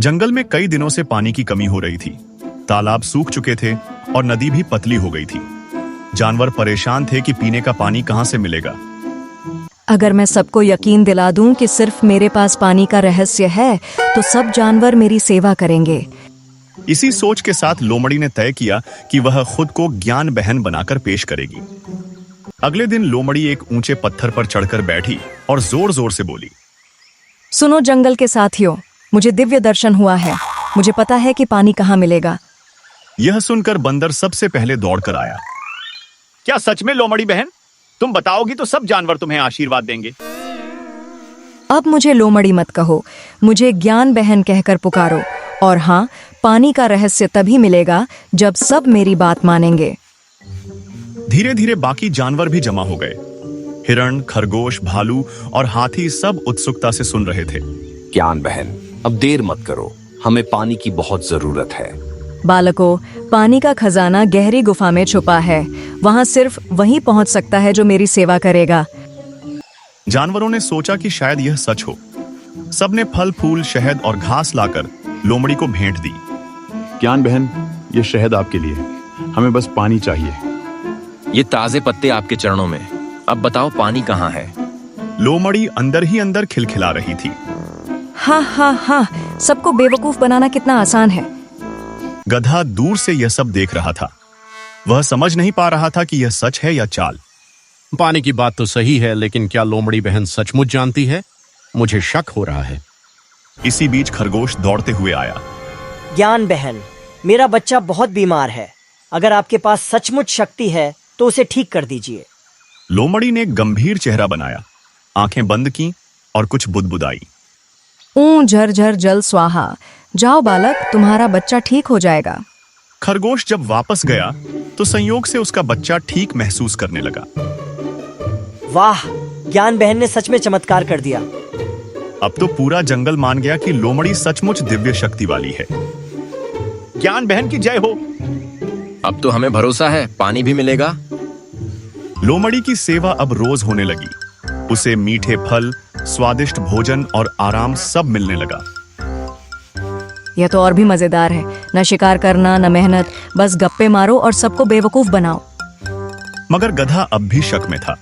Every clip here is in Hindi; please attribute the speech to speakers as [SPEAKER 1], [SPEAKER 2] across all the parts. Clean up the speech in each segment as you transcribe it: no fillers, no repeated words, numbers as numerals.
[SPEAKER 1] जंगल में कई दिनों से पानी की कमी हो रही थी। तालाब सूख चुके थे और नदी भी पतली हो गई थी। जानवर परेशान थे कि पीने का पानी कहां से मिलेगा।
[SPEAKER 2] अगर मैं सबको यकीन दिला दूं कि सिर्फ मेरे पास पानी का रहस्य है, तो सब जानवर मेरी सेवा करेंगे।
[SPEAKER 1] इसी सोच के साथ लोमड़ी ने तय किया कि वह खुद को ज्ञान बहन बनाकर पेश करेगी। अगले दिन लोमड़ी एक ऊंचे पत्थर पर चढ़कर बैठी और जोर जोर से बोली,
[SPEAKER 2] सुनो जंगल के साथियों, मुझे दिव्य दर्शन हुआ है। मुझे पता है कि पानी कहाँ मिलेगा।
[SPEAKER 1] यह सुनकर बंदर सबसे पहले दौड़कर आया।
[SPEAKER 3] क्या सच में लोमड़ी बहन? तुम बताओगी तो सब जानवर तुम्हें आशीर्वाद देंगे।
[SPEAKER 2] अब मुझे लोमड़ी मत कहो, मुझे ज्ञान बहन कहकर पुकारो। और हाँ, पानी का रहस्य तभी मिलेगा जब सब मेरी बात मानेंगे।
[SPEAKER 1] धीरे धीरे बाकी जानवर भी जमा हो गए। हिरण, खरगोश, भालू और हाथी सब उत्सुकता से सुन रहे थे।
[SPEAKER 4] ज्ञान बहन, अब देर मत करो, हमें पानी की बहुत जरूरत है।
[SPEAKER 2] बालकों, पानी का खजाना गहरी गुफा में छुपा है। वहां सिर्फ वही पहुंच सकता है जो मेरी सेवा करेगा।
[SPEAKER 1] जानवरों ने सोचा कि शायद यह सच हो। सबने फल फूल, शहद और घास लाकर लोमड़ी को भेंट दी।
[SPEAKER 5] ज्ञान बहन, ये शहद आपके लिए, हमें बस पानी चाहिए।
[SPEAKER 4] ये ताजे पत्ते आपके चरणों में। अब बताओ पानी कहाँ है?
[SPEAKER 1] लोमड़ी अंदर ही अंदर खिलखिला रही थी।
[SPEAKER 2] हाँ हाँ हाँ, सबको बेवकूफ बनाना कितना आसान है।
[SPEAKER 1] गधा दूर से यह सब देख रहा था। वह समझ नहीं पा रहा था कि यह सच है या चाल।
[SPEAKER 6] पानी की बात तो सही है, लेकिन क्या लोमड़ी बहन सचमुच जानती है? मुझे शक हो रहा है।
[SPEAKER 1] इसी बीच खरगोश दौड़ते हुए आया।
[SPEAKER 7] ज्ञान बहन, मेरा बच्चा बहुत बीमार है। अगर आपके पास सचमुच शक्ति है तो उसे ठीक कर दीजिए।
[SPEAKER 1] लोमड़ी ने गंभीर चेहरा बनाया, आंखें बंद की और कुछ बुदबुदाई।
[SPEAKER 2] ऊं झरझर जल स्वाहा। जाओ बालक, तुम्हारा बच्चा ठीक हो जाएगा।
[SPEAKER 1] खरगोश जब वापस गया तो संयोग से उसका बच्चा ठीक महसूस करने लगा।
[SPEAKER 7] वाह, ज्ञान बहन ने सच में चमत्कार कर दिया।
[SPEAKER 1] अब तो पूरा जंगल मान गया कि लोमड़ी सचमुच दिव्य शक्ति वाली है।
[SPEAKER 3] ज्ञान बहन की जय हो।
[SPEAKER 4] अब तो हमें भरोसा है, पानी भी मिलेगा।
[SPEAKER 1] लोमड़ी की सेवा अब रोज होने लगी। उसे मीठे फल, स्वादिष्ट भोजन और आराम सब मिलने लगा।
[SPEAKER 2] यह तो और भी मजेदार है। न शिकार करना, न मेहनत, बस गप्पे मारो और सबको बेवकूफ बनाओ।
[SPEAKER 1] मगर गधा अब भी शक में था।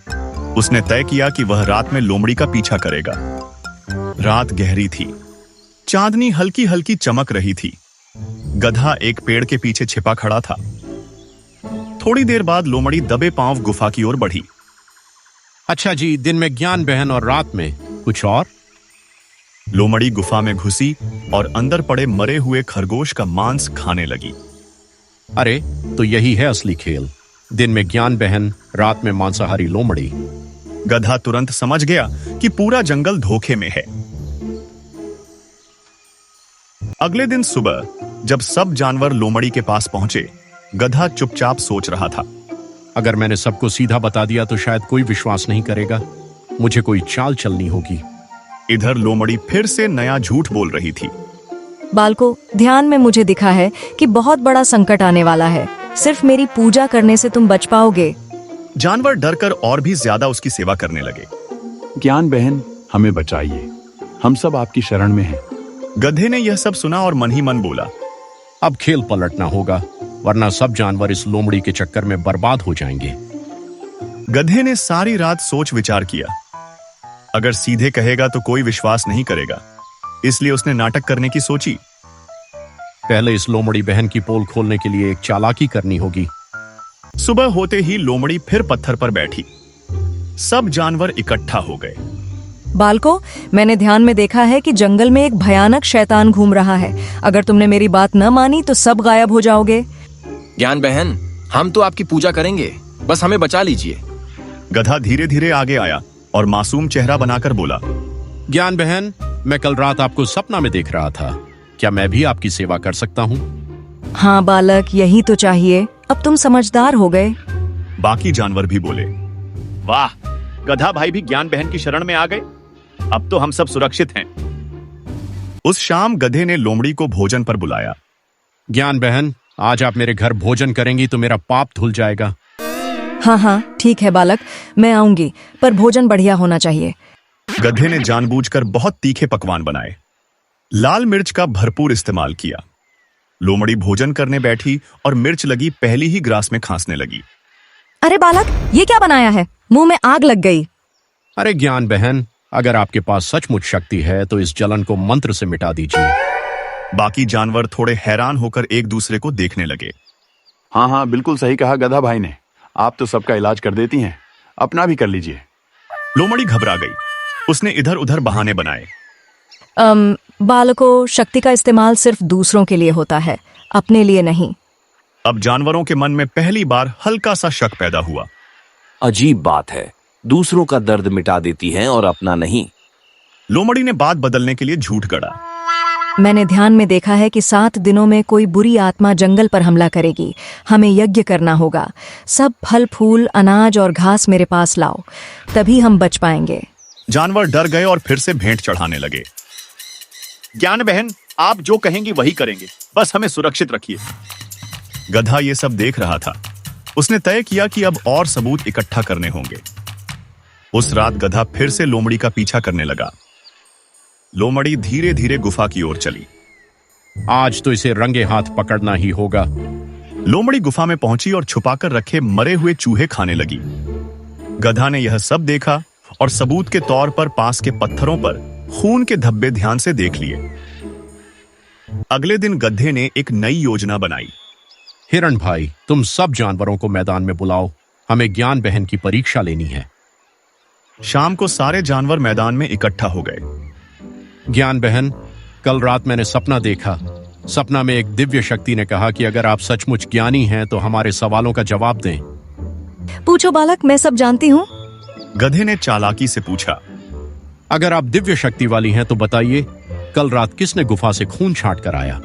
[SPEAKER 1] उसने तय किया कि वह रात में लोमड़ी का पीछा करेगा। रात गहरी थी। चांदनी हल्की हल्की चमक रही थी। गधा एक पेड़ के पीछे छिपा खड़ा था। थोड़ी देर बाद लोमड़ी दबे पांव गुफा की ओर बढ़ी।
[SPEAKER 6] अच्छा जी, दिन में ज्ञान बहन और रात में कुछ और?
[SPEAKER 1] लोमड़ी गुफा में घुसी और अंदर पड़े मरे हुए खरगोश का मांस खाने लगी।
[SPEAKER 6] अरे, तो यही है असली खेल। दिन में ज्ञान बहन, रात में मांसाहारी लोमड़ी।
[SPEAKER 1] गधा तुरंत समझ गया कि पूरा जंगल धोखे में है। अगले दिन सुबह जब सब जानवर लोमड़ी के पास पहुंचे, गधा चुपचाप सोच रहा था।
[SPEAKER 6] अगर मैंने सबको सीधा बता दिया तो शायद कोई विश्वास नहीं करेगा। मुझे कोई चाल चलनी होगी।
[SPEAKER 1] इधर लोमड़ी फिर से नया झूठ बोल रही थी।
[SPEAKER 2] बालकों, ध्यान में मुझे दिखा है कि बहुत बड़ा संकट आने वाला है। सिर्फ मेरी पूजा करने से तुम बच पाओगे।
[SPEAKER 1] जानवर डरकर और भी ज्यादा उसकी सेवा करने लगे।
[SPEAKER 5] ज्ञान बहन, हमें बचाइए, हम सब आपकी शरण में हैं।
[SPEAKER 1] गधे ने यह सब सुना और मन ही मन बोला,
[SPEAKER 6] अब खेल पलटना होगा, वरना सब जानवर इस लोमड़ी के चक्कर में बर्बाद हो जाएंगे।
[SPEAKER 1] गधे ने सारी रात सोच विचार किया। अगर सीधे कहेगा तो कोई विश्वास नहीं करेगा, इसलिए उसने नाटक करने की सोची।
[SPEAKER 6] पहले इस लोमड़ी बहन की पोल खोलने के लिए एक चालाकी करनी होगी।
[SPEAKER 1] सुबह होते ही लोमड़ी फिर पत्थर पर बैठी। सब जानवर इकट्ठा हो गए।
[SPEAKER 2] बालकों, मैंने ध्यान में देखा है कि जंगल में एक भयानक शैतान घूम रहा है। अगर तुमने मेरी बात न मानी तो सब गायब हो जाओगे।
[SPEAKER 4] ज्ञान बहन, हम तो आपकी पूजा करेंगे, बस हमें बचा लीजिए।
[SPEAKER 1] गधा धीरे धीरे आगे आया और मासूम चेहरा बनाकर बोला,
[SPEAKER 6] ज्ञान बहन, मैं कल रात आपको सपना में देख रहा था। क्या मैं भी आपकी सेवा कर सकता हूँ?
[SPEAKER 2] हाँ बालक, यही तो चाहिए। अब तुम समझदार हो गए।
[SPEAKER 1] बाकी जानवर भी बोले,
[SPEAKER 3] वाह, गधा भाई भी ज्ञान बहन की शरण में आ गए। अब तो हम सब सुरक्षित हैं।
[SPEAKER 1] उस शाम गधे ने लोमड़ी को भोजन पर बुलाया।
[SPEAKER 6] ज्ञान बहन, आज आप मेरे घर भोजन करेंगी तो मेरा पाप धुल जाएगा।
[SPEAKER 2] हाँ हाँ, ठीक है बालक, मैं आऊंगी, पर भोजन बढ़िया होना चाहिए।
[SPEAKER 1] गधे ने जानबूझकर बहुत तीखे पकवान बनाए। लाल मिर्च का भरपूर इस्तेमाल किया। लोमड़ी भोजन करने बैठी और मिर्च लगी पहली ही ग्रास में खांसने लगी।
[SPEAKER 2] अरे बालक, ये क्या बनाया है? मुंह में आग लग गई।
[SPEAKER 6] अरे ज्ञान बहन, अगर आपके पास सचमुच शक्ति है तो इस जलन को मंत्र से मिटा दीजिए।
[SPEAKER 1] बाकी जानवर थोड़े हैरान होकर एक दूसरे को देखने लगे।
[SPEAKER 5] हाँ हाँ, बिल्कुल सही कहा गधा भाई ने। आप तो सबका इलाज कर देती हैं, अपना भी कर लीजिए।
[SPEAKER 1] लोमड़ी घबरा गई। उसने इधर उधर बहाने बनाए।
[SPEAKER 2] बालकों, शक्ति का इस्तेमाल सिर्फ दूसरों के लिए होता है, अपने लिए नहीं।
[SPEAKER 1] अब जानवरों के मन में पहली बार हल्का सा शक पैदा हुआ।
[SPEAKER 8] अजीब बात है, दूसरों का दर्द मिटा देती हैं और अपना नहीं।
[SPEAKER 1] लोमड़ी ने बात बदलने के लिए झूठ गढ़ा।
[SPEAKER 2] मैंने ध्यान में देखा है कि 7 दिनों में कोई बुरी आत्मा जंगल पर हमला करेगी। हमें यज्ञ करना होगा। सब फल फूल, अनाज और घास मेरे पास लाओ, तभी हम बच पाएंगे।
[SPEAKER 1] जानवर डर गए और फिर से भेंट चढ़ाने लगे।
[SPEAKER 3] ज्ञान बहन, आप जो कहेंगी वही करेंगे, बस हमें सुरक्षित रखिए।
[SPEAKER 1] गधा ये सब देख रहा था। उसने तय किया कि अब और सबूत इकट्ठा करने होंगे। उस रात गधा फिर से लोमड़ी का पीछा करने लगा। लोमड़ी धीरे धीरे गुफा की ओर चली।
[SPEAKER 6] आज तो इसे रंगे हाथ पकड़ना ही होगा।
[SPEAKER 1] लोमड़ी गुफा में पहुंची और छुपाकर रखे मरे हुए चूहे खाने लगी। गधा ने यह सब देखा और सबूत के तौर पर पास के पत्थरों पर खून के धब्बे ध्यान से देख लिए। अगले दिन गधे ने एक नई योजना बनाई।
[SPEAKER 6] हिरण भाई, तुम सब जानवरों को मैदान में बुलाओ, हमें ज्ञान बहन की परीक्षा लेनी है।
[SPEAKER 1] शाम को सारे जानवर मैदान में इकट्ठा हो गए।
[SPEAKER 6] ज्ञान बहन, कल रात मैंने सपना देखा। सपना में एक दिव्य शक्ति ने कहा कि अगर आप सचमुच ज्ञानी हैं तो हमारे सवालों का जवाब दें।
[SPEAKER 2] पूछो बालक, मैं सब जानती हूँ।
[SPEAKER 1] गधे ने चालाकी से पूछा।
[SPEAKER 6] अगर आप दिव्य शक्ति वाली हैं तो बताइए, कल रात किसने गुफा से खून छांट कर आया?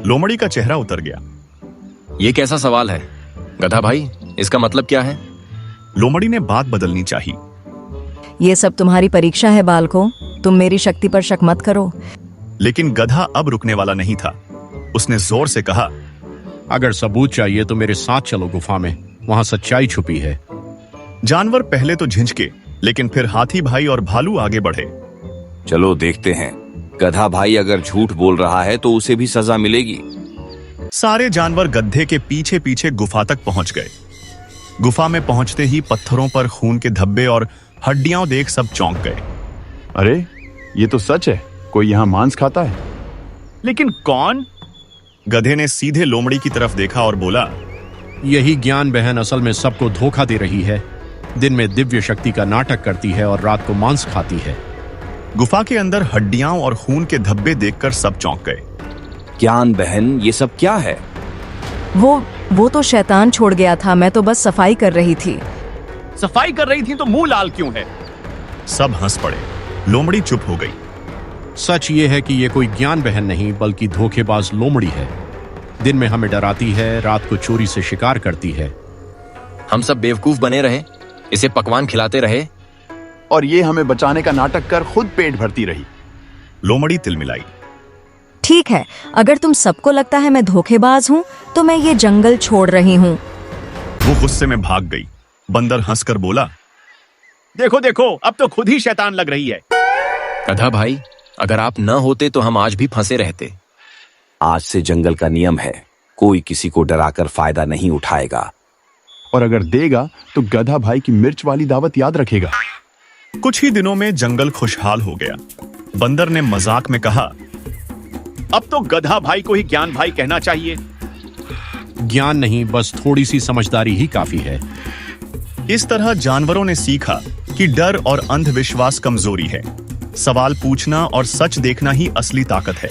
[SPEAKER 1] लोमड़ी का चेहरा उतर गया।
[SPEAKER 4] ये कैसा सवाल है गधा भाई, इसका मतलब क्या है?
[SPEAKER 1] लोमड़ी ने बात बदलनी चाहिए।
[SPEAKER 2] ये सब तुम्हारी परीक्षा है बालकों, तुम मेरी शक्ति पर शक मत करो।
[SPEAKER 1] लेकिन गधा अब रुकने वाला नहीं था। उसने जोर से कहा,
[SPEAKER 6] अगर सबूत चाहिए तो मेरे साथ चलो गुफा में, वहां सच्चाई छुपी है।
[SPEAKER 1] जानवर पहले तो झिझके, लेकिन फिर हाथी भाई और भालू आगे बढ़े।
[SPEAKER 8] चलो देखते हैं, गधा भाई अगर झूठ बोल रहा है तो उसे भी सजा मिलेगी।
[SPEAKER 1] सारे जानवर गधे के पीछे पीछे गुफा तक पहुंच गए। गुफा में पहुंचते ही पत्थरों पर खून के धब्बे और हड्डियां देख सब चौंक गए।
[SPEAKER 5] अरे, ये तो सच है, कोई यहाँ मांस खाता है।
[SPEAKER 3] लेकिन कौन?
[SPEAKER 1] गधे ने सीधे लोमड़ी की तरफ देखा और बोला,
[SPEAKER 6] यही ज्ञान बहन असल में सबको धोखा दे रही है। दिन में दिव्य शक्ति का नाटक करती है और रात को मांस खाती है।
[SPEAKER 1] गुफा के अंदर हड्डियां और खून के धब्बे देखकर सब चौंक गए।
[SPEAKER 8] ज्ञान बहन, ये सब क्या है?
[SPEAKER 2] वो तो शैतान छोड़ गया था, मैं तो बस सफाई कर रही थी।
[SPEAKER 3] सफाई कर रही थी तो मुंह लाल क्यों है?
[SPEAKER 1] सब हंस पड़े। लोमड़ी चुप हो गई।
[SPEAKER 6] सच ये है कि ये कोई ज्ञान बहन नहीं बल्कि धोखेबाज लोमड़ी है। दिन में हमें डराती है, रात को चोरी से शिकार करती है।
[SPEAKER 4] हम सब बेवकूफ बने रहे, इसे पकवान खिलाते रहे,
[SPEAKER 5] और ये हमें बचाने का नाटक कर खुद पेट भरती रही।
[SPEAKER 1] लोमड़ी तिलमिलाई।
[SPEAKER 2] ठीक है, अगर तुम सबको लगता है मैं धोखेबाज हूँ तो मैं ये जंगल छोड़ रही हूँ।
[SPEAKER 1] वो गुस्से में भाग गई। बंदर हंसकर बोला,
[SPEAKER 3] देखो देखो, अब तो खुद ही शैतान लग रही है।
[SPEAKER 4] गधा भाई, अगर आप न होते तो हम आज भी फंसे रहते।
[SPEAKER 8] आज से जंगल का नियम है, कोई किसी को डराकर फायदा नहीं उठाएगा।
[SPEAKER 5] और अगर देगा तो गधा भाई की मिर्च वाली दावत याद रखेगा।
[SPEAKER 1] कुछ ही दिनों में जंगल खुशहाल हो गया। बंदर ने मजाक में कहा,
[SPEAKER 3] अब तो गधा भाई को ही ज्ञान भाई कहना चाहिए।
[SPEAKER 6] ज्ञान नहीं, बस थोड़ी सी समझदारी ही काफी है।
[SPEAKER 1] इस तरह जानवरों ने सीखा कि डर और अंधविश्वास कमजोरी है। सवाल पूछना और सच देखना ही असली ताकत है।